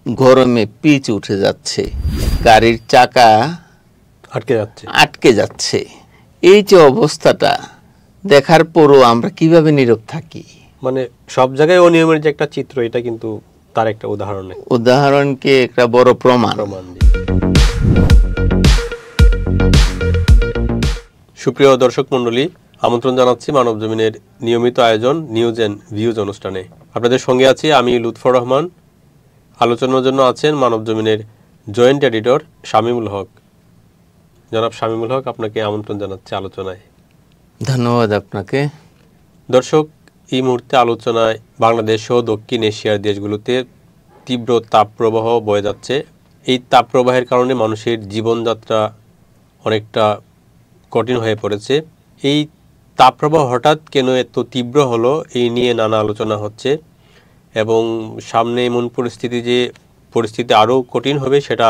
গরমে পিচ উঠে যাচ্ছে, গাড়ির চাকা আটকে যাচ্ছে, এই যে অবস্থাটা দেখার পরও আমরা কিভাবে নীরব থাকি? মানে সব জায়গায় অনিয়মের যে একটা চিত্র, এটা কিন্তু তার একটা উদাহরণকে একটা বড় প্রমাণ। সুপ্রিয় দর্শক মণ্ডলী, আমন্ত্রণ জানাচ্ছি মানব জমিনের নিয়মিত আয়োজন নিউজ এন্ড ভিউজ অনুষ্ঠানে। আপনাদের সঙ্গে আছি আমি লুৎফর রহমান। আলোচনার জন্য আছেন মানব জমিনের জয়েন্ট এডিটর শামীমুল হক। জনাব শামীমুল হক, আপনাকে আমন্ত্রণ জানাচ্ছি আলোচনায়। ধন্যবাদ আপনাকে। দর্শক, এই মুহূর্তে আলোচনায় বাংলাদেশ সহ দক্ষিণ এশিয়ার দেশগুলোতে তীব্র তাপপ্রবাহ বয়ে যাচ্ছে। এই তাপপ্রবাহের কারণে মানুষের জীবনযাত্রা অনেকটা কঠিন হয়ে পড়েছে। এই তাপপ্রবাহ হঠাৎ কেন এত তীব্র হলো, এই নিয়ে নানা আলোচনা হচ্ছে এবং সামনে এমন পরিস্থিতি আরও কঠিন হবে সেটা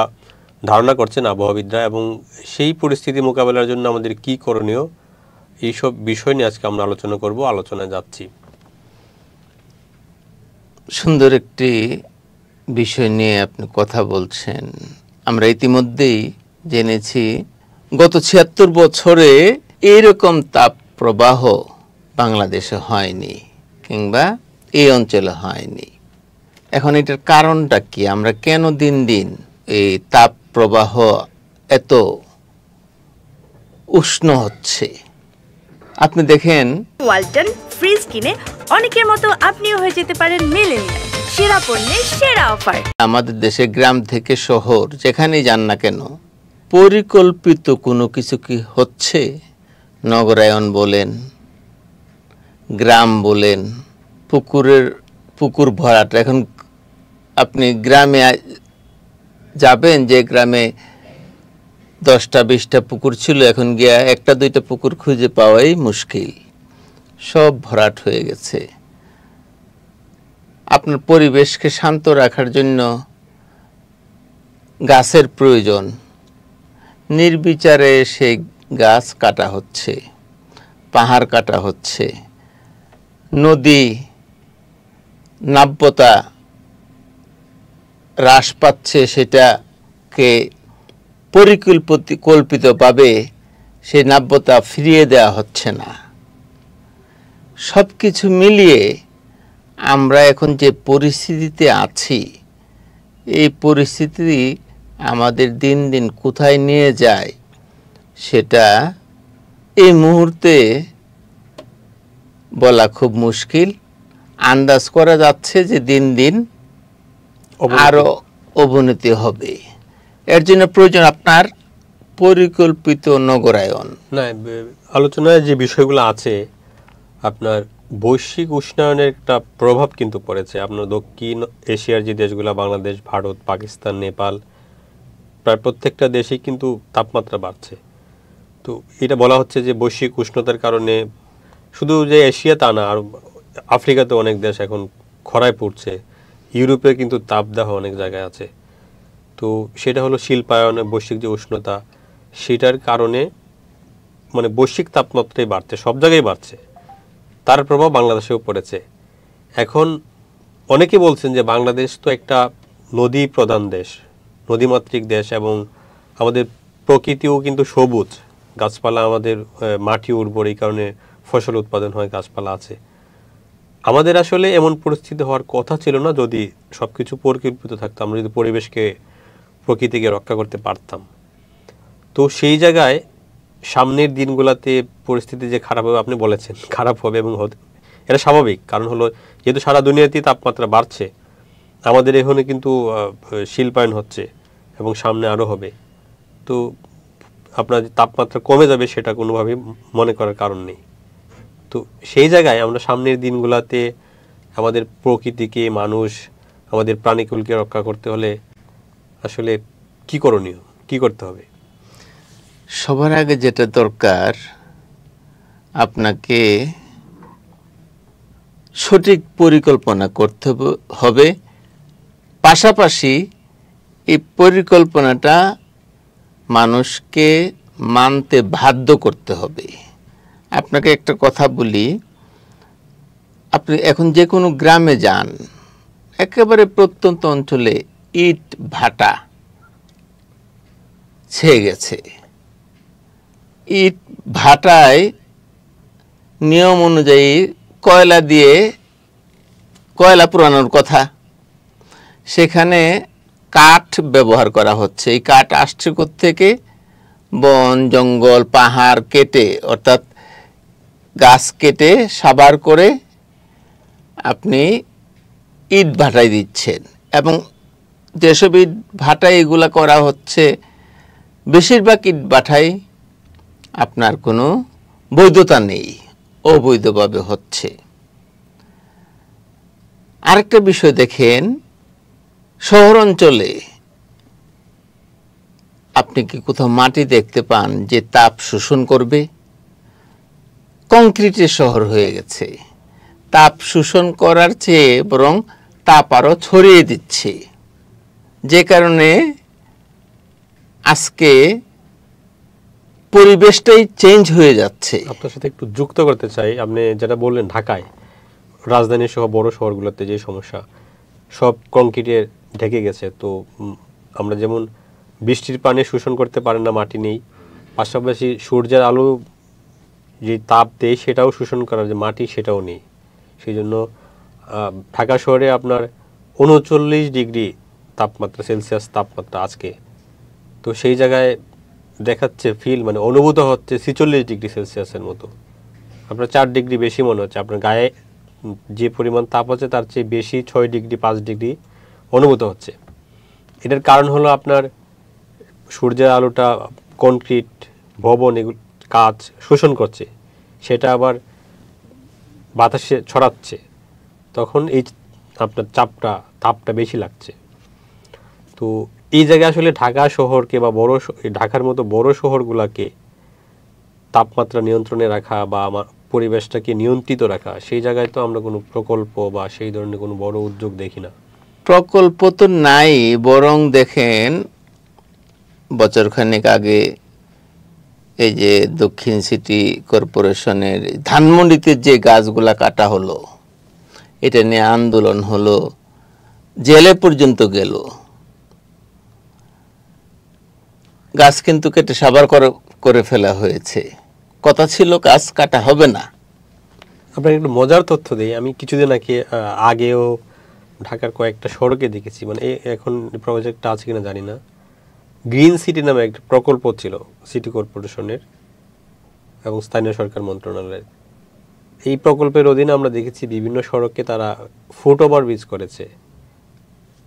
ধারণা করছেন আবহাওয়াবিদরা, এবং সেই পরিস্থিতি মোকাবেলার জন্য আমাদের কি করণীয়, এইসব বিষয় নিয়ে আজকে আমরা আলোচনা করব। আলোচনায় যাচ্ছি। সুন্দর একটি বিষয় নিয়ে আপনি কথা বলছেন। আমরা ইতিমধ্যেই জেনেছি গত ৭৬ বছরে এইরকম তাপ প্রবাহ বাংলাদেশে হয়নি, কিংবা এই অঞ্চলে হয়নি। এখন এটার কারণটা কি? আমরা কেন দিন দিন এই তাপ প্রবাহ এত উষ্ণ হচ্ছে? আপনি দেখেন, ওয়ালটন ফ্রিজ কিনে অনেকের মতো আপনিও হয়ে যেতে পারেন মিলেনিয়াল। সেরা পণ্যের সেরা অফার। আমাদের দেশে গ্রাম থেকে শহর যেখানেই যান না কেন, পরিকল্পিত কোনো কিছু কি হচ্ছে? নগরায়ন বলেন, গ্রাম বলেন, পুকুর ভরাট। এখন আপনি গ্রামে যাবেন, যে গ্রামে 10টা 20টা পুকুর ছিল, এখন গিয়া 1টা 2টা পুকুর খুঁজে পাওয়াই মুশকিল, সব ভরাট হয়ে গেছে। আপনার পরিবেশকে শান্ত রাখার জন্য গাছের প্রয়োজন, নির্বিচারে সেই গাছ কাটা হচ্ছে, পাহাড় কাটা হচ্ছে, নদী নাব্যতা হ্রাস পাচ্ছে, সেটাকে পরিকল্পিতভাবে সেই নাব্যতা ফিরিয়ে দেওয়া হচ্ছে না। সব কিছু মিলিয়ে আমরা এখন যে পরিস্থিতিতে আছি, এই পরিস্থিতি আমাদের দিন দিন কোথায় নিয়ে যায় সেটা এই মুহূর্তে বলা খুব মুশকিল। আন্দাজ করা যাচ্ছে যে দিন দিন আরো অবনতি হবে। এর জন্য প্রয়োজন আপনার পরিকল্পিত নগরায়ন। না, আলোচনায় যে বিষয়গুলো আছে, আপনার বৈশ্বিক উষ্ণায়নের একটা প্রভাব কিন্তু পড়েছে। আপনার দক্ষিণ এশিয়ার যে দেশগুলো, বাংলাদেশ, ভারত, পাকিস্তান, নেপাল, প্রায় প্রত্যেকটা দেশেই কিন্তু তাপমাত্রা বাড়ছে। তো এটা বলা হচ্ছে যে বৈশ্বিক উষ্ণতার কারণে শুধু যে এশিয়া তা না, আর আফ্রিকাতে অনেক দেশ এখন খরায় পড়ছে, ইউরোপে কিন্তু তাপদাহ অনেক জায়গায় আছে। তো সেটা হলো শিল্পায়নে বৈশ্বিক যে উষ্ণতা, সেটার কারণে মানে বৈশ্বিক তাপমাত্রাই বাড়ছে, সব জায়গায় বাড়ছে, তার প্রভাব বাংলাদেশেও পড়েছে। এখন অনেকে বলছেন যে বাংলাদেশ তো একটা নদী প্রধান দেশ, নদীমাতৃক দেশ, এবং আমাদের প্রকৃতিও কিন্তু সবুজ, গাছপালা, আমাদের মাটি উর্বর, এই কারণে ফসল উৎপাদন হয়, গাছপালা আছে। আমাদের আসলে এমন পরিস্থিতি হওয়ার কথা ছিল না যদি সবকিছু পরিকল্পিত থাকতো, আমরা যদি পরিবেশকে, প্রকৃতিকে রক্ষা করতে পারতাম। তো সেই জায়গায় সামনের দিনগুলোতে পরিস্থিতি যে খারাপ হবে, আপনি বলেছেন খারাপ হবে, এবং এটা স্বাভাবিক। কারণ হলো, যেহেতু সারা দুনিয়াতেই তাপমাত্রা বাড়ছে, আমাদের এখানে কিন্তু শিল্পায়ন হচ্ছে এবং সামনে আরও হবে। তো আপনার তাপমাত্রা কমে যাবে সেটা কোনোভাবেই মনে করার কারণ নেই। তো সেই জায়গায় আমরা সামনের দিনগুলোতে আমাদের প্রকৃতিকে, মানুষ, আমাদের প্রাণীকুলকে রক্ষা করতে হলে আসলে কি করণীয়, কি করতে হবে? সবার আগে যেটা দরকার, আপনাকে সঠিক পরিকল্পনা করতে হবে। পাশাপাশি এই পরিকল্পনাটা মানুষকে মানতে বাধ্য করতে হবে। আপনাকে একটা কথা বলি, আপনি এখন যে কোনো গ্রামে যান, একেবারে প্রত্যন্ত অঞ্চলে ইট ভাটা ছেয়ে গেছে। ইট ভাটায় নিয়ম অনুযায়ী কয়লা পোড়ানোর কথা, সেখানে কাঠ ব্যবহার করা হচ্ছে। এই কাঠ আসছে কোত্থেকে? বন জঙ্গল পাহাড় কেটে, অর্থাৎ গাছ কেটে সাবার করে আপনি ইট ভাটায় দিচ্ছেন। এবং যেসব ইট ভাটায় এগুলা করা হচ্ছে, বেশিরভাগ ইট ভাটায় আপনার কোনো বৈধতা নেই, অবৈধভাবে হচ্ছে। আরেকটা বিষয় দেখেন, শহর অঞ্চলে আপনি কি কোথাও মাটি দেখতে পান যে তাপ শোষণ করবে? কংক্রিটের শহর হয়ে গেছে, তাপ শোষণ করার চেয়ে বরং তাপ আরো ছড়িয়ে দিচ্ছে, যে কারণে আজকে পরিবেশটাই চেঞ্জ হয়ে যাচ্ছে। আপনার সাথে একটু যুক্ত করতে চাই, আপনি যেটা বললেন ঢাকায়, রাজধানী সহ বড় শহরগুলোতে যে সমস্যা, সব কংক্রিটে ঢেকে গেছে। তো আমরা যেমন বৃষ্টির পানি শোষণ করতে পারেন না, মাটি নেই, পাশাপাশি সূর্যের আলো যে তাপ দেয় সেটাও শোষণ করার যে মাটি সেটাও নেই। সেই জন্য ঢাকা শহরে আপনার 39 ডিগ্রি তাপমাত্রা, সেলসিয়াস তাপমাত্রা আজকে। তো সেই জায়গায় দেখাচ্ছে মানে অনুভূত হচ্ছে 46 ডিগ্রি সেলসিয়াসের মতো। আপনার 4 ডিগ্রি বেশি মনে হচ্ছে, আপনার গায়ে যে পরিমাণ তাপ আছে তার চেয়ে বেশি 6 ডিগ্রি 5 ডিগ্রি অনুভূত হচ্ছে। এটার কারণ হলো আপনার সূর্যের আলোটা কনক্রিট ভবন এগুলো কাজ শোষণ করছে, সেটা আবার বাতাসে ছড়াচ্ছে, তখন এই আপনার তাপটা বেশি লাগছে। তো এই জায়গায় আসলে ঢাকা শহরকে বা ঢাকার মতো বড় শহরগুলোকে তাপমাত্রা নিয়ন্ত্রণে রাখা বা আমার পরিবেশটাকে নিয়ন্ত্রিত রাখা, সেই জায়গায় তো আমরা কোনো প্রকল্প বা সেই ধরনের কোনো বড় উদ্যোগ দেখি না। প্রকল্প তো নাই, বরং দেখেন বছরখানেক আগে এই যে দক্ষিণ সিটি কর্পোরেশনের ধানমন্ডিতে যে গাছগুলা কাটা হলো, এটা নিয়ে আন্দোলন হলো, জেলে পর্যন্ত গেল। গাছ কিন্তু কেটে সাবার করে ফেলা হয়েছে, কথা ছিল গাছ কাটা হবে না। আপনার একটু মজার তথ্য দিই, আমি কিছুদিন আগেও ঢাকার কয়েকটা সড়কে দেখেছি, মানে এখন প্রজেক্টটা আছে কিনা জানি না, গ্রিন সিটি নামে একটা প্রকল্প ছিল সিটি কর্পোরেশনের এবং স্থানীয় সরকার মন্ত্রণালয়ের। এই প্রকল্পের অধীনে আমরা দেখেছি বিভিন্ন সড়কে তারা ফুট ওভার ব্রিজ করেছে।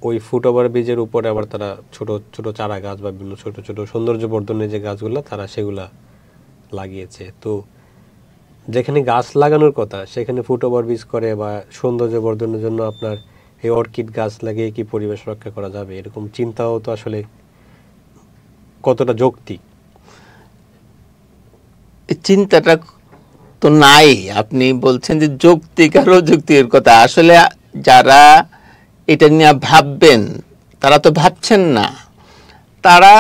ওই ফুট ওভার ব্রিজের উপরে আবার তারা ছোট ছোট চারা গাছ বা বিভিন্ন ছোট ছোট সৌন্দর্য বর্ধনের যে গাছগুলো তারা সেগুলা লাগিয়েছে। তো যেখানে গাছ লাগানোর কথা সেখানে ফুট ওভার ব্রিজ করে বা সৌন্দর্য বর্ধনের জন্য আপনার এই অর্কিড গাছ লাগিয়ে কি পরিবেশ রক্ষা করা যাবে, এরকম চিন্তাও তো আসলে কতটা যৌক্তিক? চিন্তাটা তো নাই। আপনি বলছেন যে যৌক্তিক আর অযৌক্তিকের কথা, আসলে যারা এটা নিয়ে ভাববেন তারা তো ভাবছেন না, তারা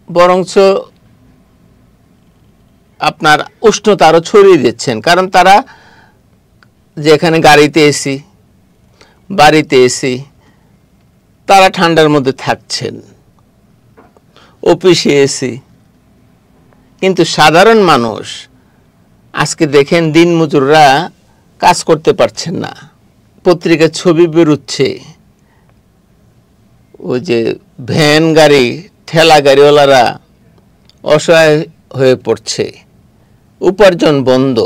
বরঞ্চ আপনার উষ্ণতা আরো ছড়িয়ে দিচ্ছেন। কারণ তারা যেখানে গাড়িতে এসি, বাড়িতে এসি, তারা ঠান্ডার মধ্যে থাকছেন, অফিসে এসি। কিন্তু সাধারণ মানুষ আজকে দেখেন দিনমজুররা কাজ করতে পারছেন না। পত্রিকার ছবি বেরোচ্ছে, ওই যে ভ্যান গাড়ি ঠেলা গাড়িওয়ালারা অসহায় হয়ে পড়ছে, উপার্জন বন্ধ।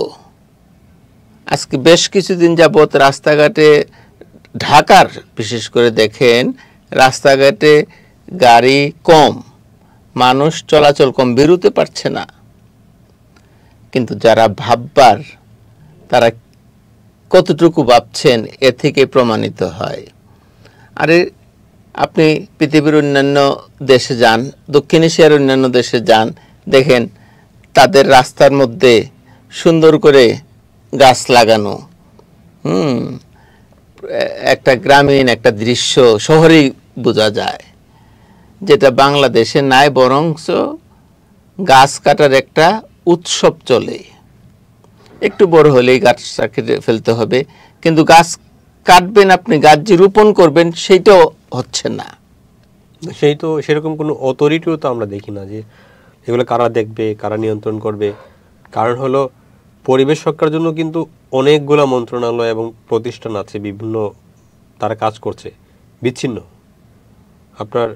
আজকে বেশ কিছুদিন যাবৎ রাস্তাঘাটে ঢাকার বিশেষ করে দেখেন রাস্তাঘাটে গাড়ি কম, মানুষ চলাচল কম, বেরোতে পারছে না। কিন্তু যারা ভাববার তারা কতটুকু ভাবছেন এ থেকে প্রমাণিত হয়। আরে আপনি পৃথিবীর অন্যান্য দেশে যান, দক্ষিণ এশিয়ার অন্যান্য দেশে যান, দেখেন তাদের রাস্তার মধ্যে সুন্দর করে গাছ লাগানো, একটা গ্রামীণ একটা দৃশ্য শহরেই বোঝা যায়, যেটা বাংলাদেশে নাই। বরঞ্চ গাছ কাটার একটা উৎসব চলে, একটু বড় হলেই গাছটা কেটে ফেলতে হবে, কিন্তু গাছ কাটবেন আপনি, গাছ যে রোপণ করবেন সেইটাও হচ্ছে না। সেই তো সেরকম কোনো অথরিটিও তো আমরা দেখি না যে এগুলো কারা দেখবে, কারা নিয়ন্ত্রণ করবে। কারণ হলো পরিবেশ রক্ষার জন্য কিন্তু অনেকগুলা মন্ত্রণালয় এবং প্রতিষ্ঠান আছে, বিভিন্ন তারা কাজ করছে বিচ্ছিন্ন। আপনার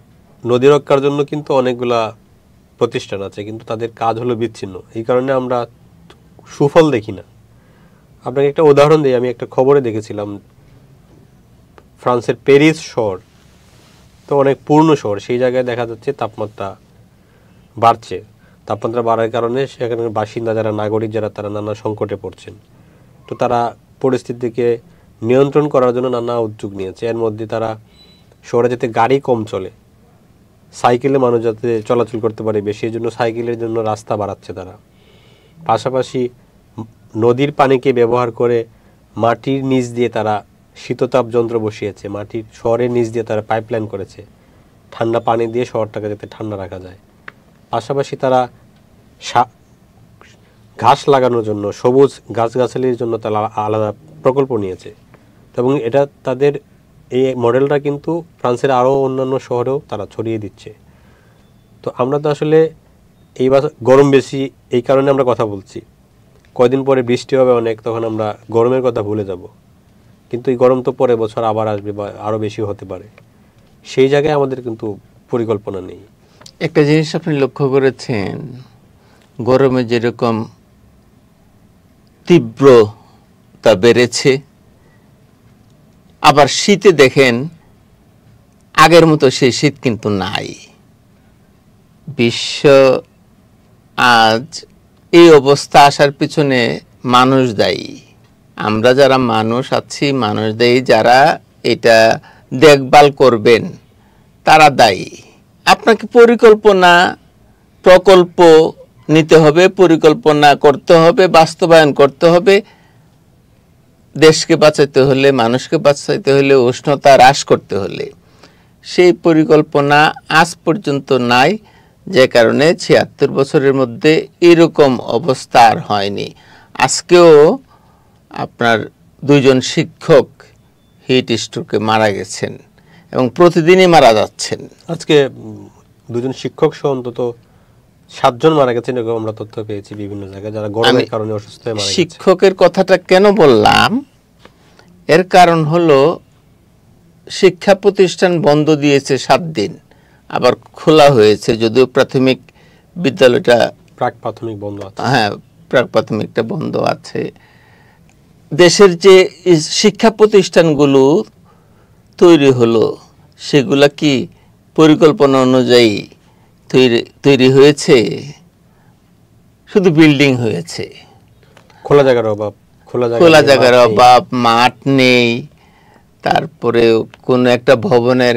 নদী রক্ষার জন্য কিন্তু অনেকগুলা প্রতিষ্ঠান আছে, কিন্তু তাদের কাজ হলো বিচ্ছিন্ন। এই কারণে আমরা সুফল দেখি না। আপনাকে একটা উদাহরণ দিই, আমি একটা খবরে দেখেছিলাম ফ্রান্সের প্যারিস শহর তো অনেক পূর্ণ শহর, সেই জায়গায় দেখা যাচ্ছে তাপমাত্রা বাড়ছে। তাপমাত্রা বাড়ার কারণে সেখানের বাসিন্দা যারা নাগরিক যারা তারা নানা সংকটে পড়ছেন। তো তারা পরিস্থিতিকে নিয়ন্ত্রণ করার জন্য নানা উদ্যোগ নিয়েছে। এর মধ্যে তারা শহরে যাতে গাড়ি কম চলে, সাইকেলে মানুষ যাতে চলাচল করতে পারে বেশি, এই জন্য সাইকেলের জন্য রাস্তা বাড়াচ্ছে তারা। পাশাপাশি নদীর পানিকে ব্যবহার করে মাটির নিচ দিয়ে তারা শীততাপ যন্ত্র বসিয়েছে, মাটির শহরের নিচ দিয়ে তারা পাইপলাইন করেছে ঠান্ডা পানি দিয়ে শহরটাকে যাতে ঠান্ডা রাখা যায়। পাশাপাশি তারা ঘাস লাগানোর জন্য, সবুজ গাছগাছালির জন্য তারা আলাদা প্রকল্প নিয়েছে। এবং এটা তাদের এই মডেলটা কিন্তু ফ্রান্সের আরও অন্যান্য শহরেও তারা ছড়িয়ে দিচ্ছে। তো আমরা তো আসলে এইবার গরম বেশি এই কারণে আমরা কথা বলছি, কয়দিন পরে বৃষ্টি হবে অনেক, তখন আমরা গরমের কথা ভুলে যাব। কিন্তু এই গরম তো পরের বছর আবার আসবে বা আরও বেশি হতে পারে, সেই জায়গায় আমাদের কিন্তু পরিকল্পনা নেই। একটা জিনিস আপনি লক্ষ্য করেছেন, গরমে যেরকম তীব্রতা বেড়েছে, আবার শীতে দেখেন আগের মতো সেই শীত কিন্তু নাই। বিশ্ব আজ এই অবস্থা আসার পিছনে মানুষ দায়ী। আমরা যারা মানুষ আছি মানুষ দায়ী, যারা এটা দেখভাল করবেন তারা দায়ী। আপনাকে পরিকল্পনা প্রকল্প নিতে হবে, পরিকল্পনা করতে হবে, বাস্তবায়ন করতে হবে। দেশকে বাঁচাতে হলে, মানুষকে বাঁচাতে হলে, উষ্ণতা হ্রাস করতে হলে সেই পরিকল্পনা আজ পর্যন্ত নাই, যে কারণে ৭৬ বছরের মধ্যে এরকম অবস্থা আর হয়নি। আজকেও আপনার ২ জন শিক্ষক হিট স্ট্রোকে মারা গেছেন এবং প্রতিদিনই মারা যাচ্ছেন। আজকে ২ জন শিক্ষক সহ অন্তত ৭ জন মারা গেছেন, এরকম আমরা তথ্য পেয়েছি বিভিন্ন জায়গায়, যারা গরমের কারণে অসুস্থ হয়ে মারা গেছে। শিক্ষকের কথাটা কেন বললাম, এর কারণ হলো শিক্ষা প্রতিষ্ঠান বন্ধ দিয়েছে ৭ দিন, আবার খোলা হয়েছে, যদিও প্রাথমিক বিদ্যালয়টা প্রাক প্রাথমিক বন্ধ আছে। হ্যাঁ, প্রাক প্রাথমিকটা বন্ধ আছে। দেশের যে শিক্ষা প্রতিষ্ঠানগুলো তৈরি হলো সেগুলা কি পরিকল্পনা অনুযায়ী তৈরি হয়েছে? শুধু বিল্ডিং হয়েছে, খোলা জায়গার অভাব, খোলা জায়গার অভাব, মাঠ নেই। তারপরে কোন একটা ভবনের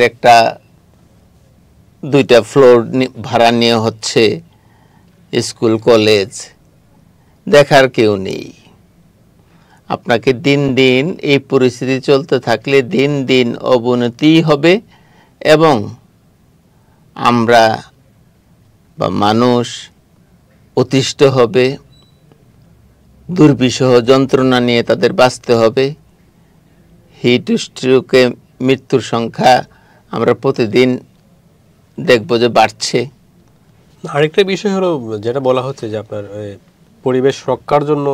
২টা ফ্লোর ভাড়া নিয়ে হচ্ছে স্কুল কলেজ, দেখার কেউ নেই। আপনাকে দিন দিন এই পরিস্থিতি চলতে থাকলে দিন দিন অবনতি হবে এবং আমরা বা মানুষ অতিষ্ঠ হবে, দুর্বিষহ যন্ত্রণা নিয়ে তাদের বাঁচতে হবে। হিট স্ট্রোকে মৃত্যুর সংখ্যা আমরা প্রতিদিন দেখব যে বাড়ছে। আরেকটা বিষয় হলো যেটা বলা হচ্ছে যে আপনার পরিবেশ রক্ষার জন্য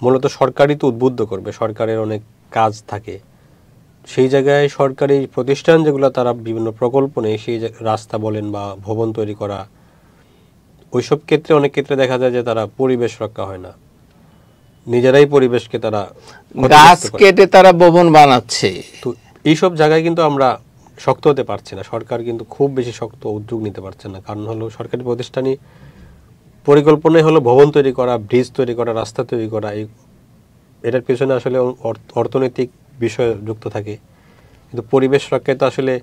মূলত সরকারই তো উদ্বুদ্ধ করবে, সরকারের অনেক কাজ থাকে। সেই জায়গায় সরকারি প্রতিষ্ঠান যেগুলো তারা বিভিন্ন প্রকল্প নেই, সেই রাস্তা বলেন বা ভবন তৈরি করা, ওইসব ক্ষেত্রে অনেক ক্ষেত্রে দেখা যায় যে তারা পরিবেশ রক্ষা হয় না, নিজেরাই পরিবেশকে তারা গাছ কেটে তারা ভবন বানাচ্ছে। তো এইসব জায়গায় কিন্তু আমরা শক্ত হতে পারছি না, সরকার কিন্তু খুব বেশি শক্ত উদ্যোগ নিতে পারছে না। কারণ হলো সরকারি প্রতিষ্ঠানই পরিকল্পনাই হলো ভবন তৈরি করা, ব্রিজ তৈরি করা, রাস্তা তৈরি করা। এটার পেছনে আসলে অর্থনৈতিক বিষয় যুক্ত থাকে, কিন্তু পরিবেশ রক্ষায় তো আসলে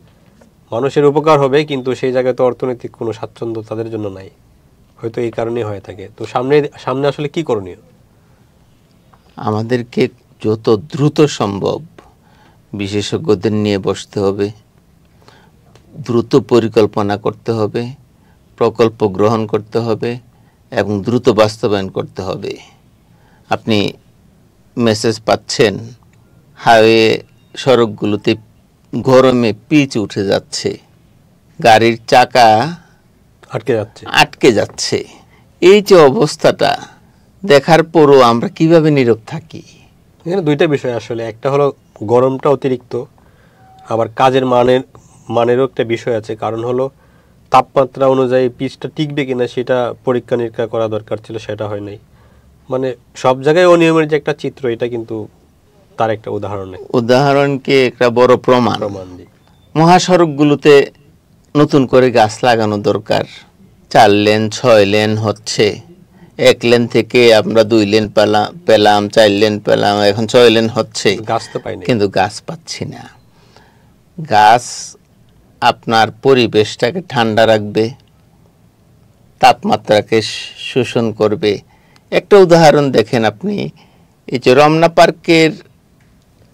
মানুষের উপকার হবে, কিন্তু সেই জায়গায় তো অর্থনৈতিক কোনো স্বাচ্ছন্দ্য তাদের জন্য নাই, হয়তো এই কারণেই হয়ে থাকে। তো সামনে আসলে কি করণীয়? আমাদেরকে যত দ্রুত সম্ভব বিশেষজ্ঞদের নিয়ে বসতে হবে, দ্রুত পরিকল্পনা করতে হবে, প্রকল্প গ্রহণ করতে হবে এবং দ্রুত বাস্তবায়ন করতে হবে। আপনি মেসেজ পাচ্ছেন হাইওয়ে সড়কগুলোতে গরমে পিচ উঠে যাচ্ছে, গাড়ির চাকা আটকে যাচ্ছে। এই যে অবস্থাটা দেখার পরও আমরা কিভাবে নীরব থাকি? এখানে দুইটা বিষয় আসলে, একটা হলো গরমটা অতিরিক্ত, আবার কাজের মানেরও একটা বিষয় আছে। কারণ হলো তাপমাত্রা অনুযায়ী পিচটা টিকবে কিনা সেটা পরীক্ষা নিরীক্ষা করা দরকার ছিল, সেটা হয় নাই। মানে সব জায়গায় অনিয়মের যে একটা চিত্র, এটা কিন্তু তার একটা উদাহরণকে একটা বড় প্রমাণ। মহাসড়কগুলোতে নতুন করে গাছ লাগানো দরকার। 4 লেন 6 লেন হচ্ছে, 1 লেন থেকে আমরা 2 লেন পেলাম, 4 লেন পেলাম, এখন 6 লেন হচ্ছে, গাছ তো পাইনি, কিন্তু গাছ পাচ্ছি না। গাছ আপনার পরিবেশটাকে ঠান্ডা রাখবে, তাপমাত্রাকে শোষণ করবে। একটা উদাহরণ দেখেন আপনি, এই যে রমনা পার্কের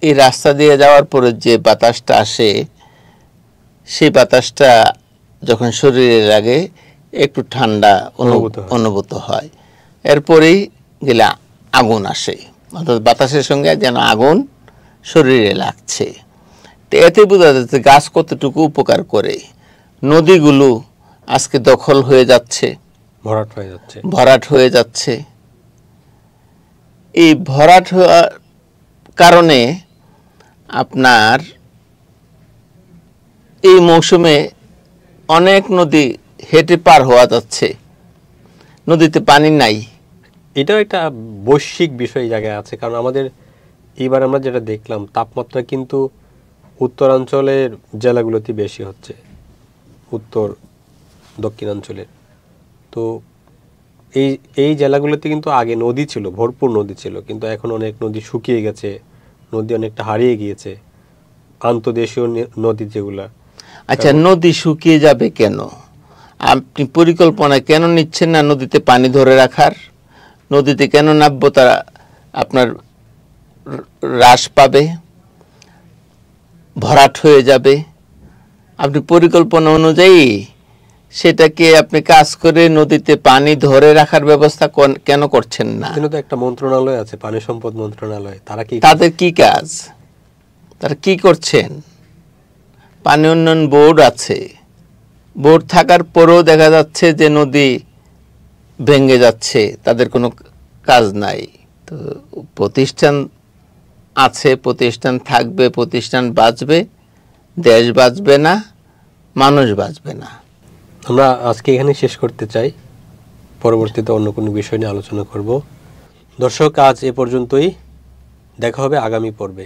এই রাস্তা দিয়ে যাওয়ার পরে যে বাতাসটা আসে, সেই বাতাসটা যখন শরীরে লাগে একটু ঠান্ডা অনুভূত হয়। এরপরেই গেলে আগুন আসে, অর্থাৎ বাতাসের সঙ্গে যেন আগুন শরীরে লাগছে। তো এতে বোঝা যাচ্ছে গাছ কতটুকু উপকার করে। নদীগুলো আজকে দখল হয়ে যাচ্ছে, ভরাট হয়ে যাচ্ছে। এই ভরাট হওয়ার কারণে আপনার এই মৌসুমে অনেক নদী হেঁটে পার হওয়া যাচ্ছে, নদীতে পানি নাই। এটাও একটা বৈশ্বিক বিষয় জায়গায় আছে। কারণ আমাদের এইবার আমরা যেটা দেখলাম, তাপমাত্রা কিন্তু উত্তরাঞ্চলের জেলাগুলোতে বেশি হচ্ছে, উত্তর দক্ষিণাঞ্চলের। তো এই জেলাগুলোতে কিন্তু আগে নদী ছিল, ভরপুর নদী ছিল, কিন্তু এখন অনেক নদী শুকিয়ে গেছে, নদী অনেকটা হারিয়ে গিয়েছে, আন্তর্দেশীয় নদী যেগুলা। আচ্ছা, নদী শুকিয়ে যাবে কেন? আপনি পরিকল্পনা কেন নিচ্ছেন না নদীতে পানি ধরে রাখার? নদীতে কেন নাব্যতা আপনার হ্রাস পাবে, ভরাট হয়ে যাবে? আপনি পরিকল্পনা অনুযায়ী সেটাকে আপনি কাজ করে নদীতে পানি ধরে রাখার ব্যবস্থা কেন করছেন না? তো একটা মন্ত্রণালয় আছে, পানি সম্পদ মন্ত্রণালয়, তাদের কি কাজ? তারা কি করছেন? পানি উন্নয়ন বোর্ড আছে, বোর্ড থাকার পরেও দেখা যাচ্ছে যে নদী ভেঙে যাচ্ছে, তাদের কোনো কাজ নাই। তো প্রতিষ্ঠান আছে, প্রতিষ্ঠান থাকবে, প্রতিষ্ঠান বাঁচবে, দেশ বাঁচবে না, মানুষ বাঁচবে না। আমরা আজকে এখানে শেষ করতে চাই, পরবর্তীতে অন্য কোনো বিষয় নিয়ে আলোচনা করব। দর্শক, আজ এ পর্যন্তই, দেখা হবে আগামী পর্বে।